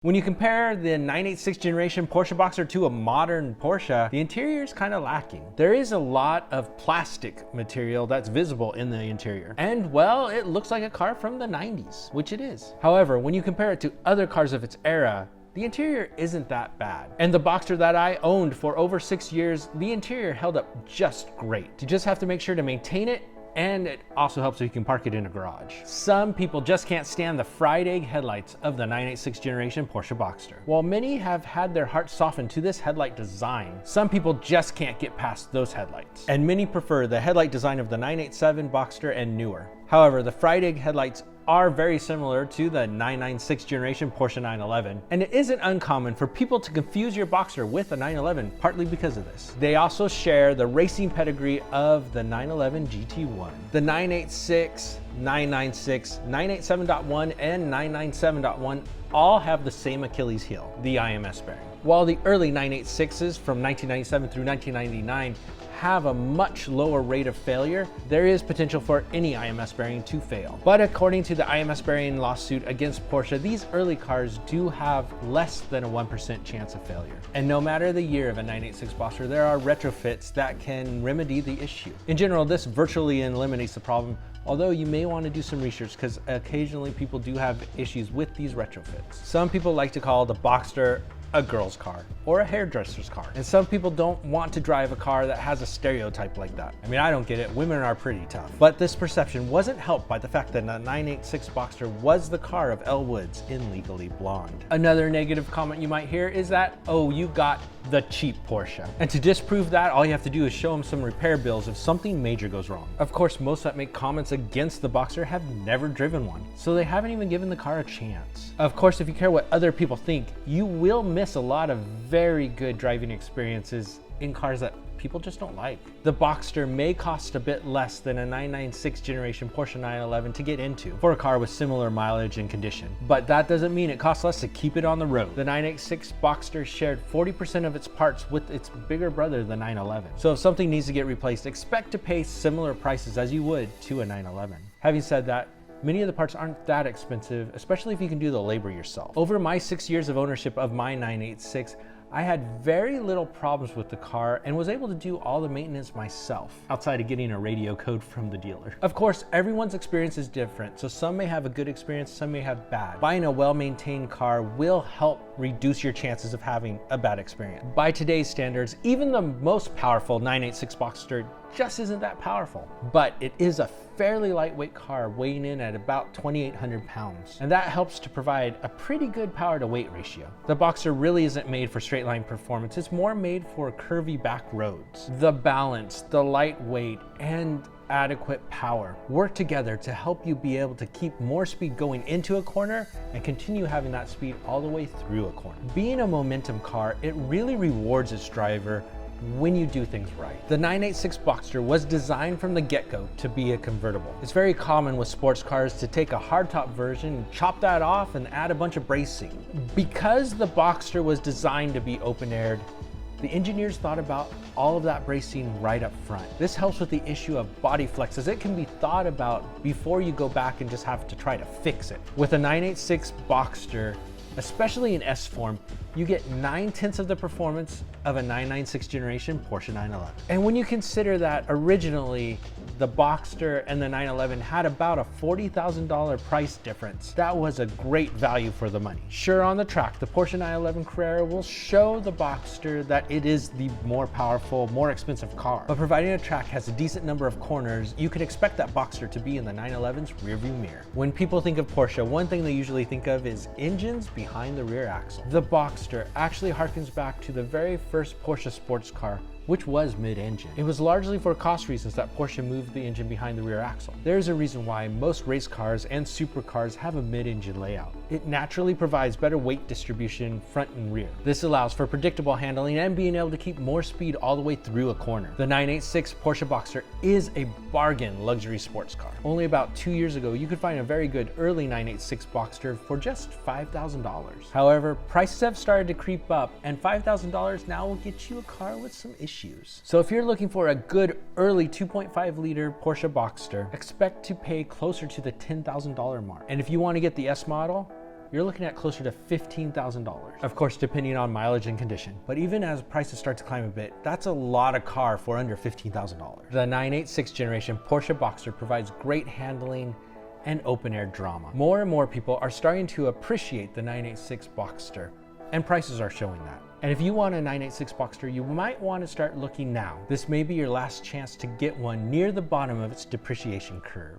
When you compare the 986 generation Porsche Boxster to a modern Porsche, the interior is kind of lacking. There is a lot of plastic material that's visible in the interior. And well, it looks like a car from the 90s, which it is. However, when you compare it to other cars of its era, the interior isn't that bad. And the Boxster that I owned for over 6 years, the interior held up just great. You just have to make sure to maintain it, and it also helps so you can park it in a garage. Some people just can't stand the fried egg headlights of the 986 generation Porsche Boxster. While many have had their hearts softened to this headlight design, some people just can't get past those headlights. And many prefer the headlight design of the 987 Boxster and newer. However, the fried egg headlights are very similar to the 996 generation Porsche 911, and it isn't uncommon for people to confuse your Boxster with a 911 partly because of this. They also share the racing pedigree of the 911 GT1. The 986, 996, 987.1, and 997.1 all have the same Achilles heel, the IMS bearing. While the early 986s from 1997 through 1999 have a much lower rate of failure, there is potential for any IMS bearing to fail. But according to the IMS bearing lawsuit against Porsche, these early cars do have less than a 1% chance of failure. And no matter the year of a 986 Boxster, there are retrofits that can remedy the issue. In general, this virtually eliminates the problem, although you may want to do some research because occasionally people do have issues with these retrofits. Some people like to call the Boxster a girl's car or a hairdresser's car. And some people don't want to drive a car that has a stereotype like that. I mean, I don't get it. Women are pretty tough. But this perception wasn't helped by the fact that the 986 Boxster was the car of Elle Woods in Legally Blonde. Another negative comment you might hear is that, oh, you got the cheap Porsche. And to disprove that, all you have to do is show them some repair bills if something major goes wrong. Of course, most that make comments against the Boxster have never driven one, so they haven't even given the car a chance. Of course, if you care what other people think, you will miss a lot of very good driving experiences in cars that people just don't like. The Boxster may cost a bit less than a 996 generation Porsche 911 to get into for a car with similar mileage and condition, but that doesn't mean it costs less to keep it on the road. The 986 Boxster shared 40% of its parts with its bigger brother, the 911. So if something needs to get replaced, expect to pay similar prices as you would to a 911. Having said that, many of the parts aren't that expensive, especially if you can do the labor yourself. Over my 6 years of ownership of my 986, I had very little problems with the car and was able to do all the maintenance myself, outside of getting a radio code from the dealer. Of course, everyone's experience is different, so some may have a good experience, some may have bad. Buying a well-maintained car will help reduce your chances of having a bad experience. By today's standards, even the most powerful 986 Boxster just isn't that powerful, but it is a fairly lightweight car weighing in at about 2,800 pounds, and that helps to provide a pretty good power to weight ratio. The Boxster really isn't made for straight line performance, it's more made for curvy back roads. The balance, the lightweight, and adequate power work together to help you be able to keep more speed going into a corner and continue having that speed all the way through a corner. Being a momentum car, it really rewards its driver when you do things right. The 986 Boxster was designed from the get-go to be a convertible. It's very common with sports cars to take a hardtop version, chop that off, and add a bunch of bracing. Because the Boxster was designed to be open-aired, the engineers thought about all of that bracing right up front. This helps with the issue of body flex, as it can be thought about before you go back and just have to try to fix it. With a 986 Boxster, especially in S form, you get 9/10 of the performance of a 996 generation Porsche 911. And when you consider that originally the Boxster and the 911 had about a $40,000 price difference, that was a great value for the money. Sure, on the track, the Porsche 911 Carrera will show the Boxster that it is the more powerful, more expensive car. But providing a track has a decent number of corners, you can expect that Boxster to be in the 911's rearview mirror. When people think of Porsche, one thing they usually think of is engines behind the rear axle. The Boxster actually harkens back to the very first Porsche sports car, which was mid-engine. It was largely for cost reasons that Porsche moved the engine behind the rear axle. There's a reason why most race cars and supercars have a mid-engine layout. It naturally provides better weight distribution front and rear. This allows for predictable handling and being able to keep more speed all the way through a corner. The 986 Porsche Boxster is a bargain luxury sports car. Only about 2 years ago, you could find a very good early 986 Boxster for just $5,000. However, prices have started to creep up, and $5,000 now will get you a car with some issues. So if you're looking for a good early 2.5 liter Porsche Boxster, expect to pay closer to the $10,000 mark. And if you want to get the S model, you're looking at closer to $15,000. Of course, depending on mileage and condition. But even as prices start to climb a bit, that's a lot of car for under $15,000. The 986 generation Porsche Boxster provides great handling and open air drama. More and more people are starting to appreciate the 986 Boxster, and prices are showing that. And if you want a 986 Boxster, you might want to start looking now. This may be your last chance to get one near the bottom of its depreciation curve.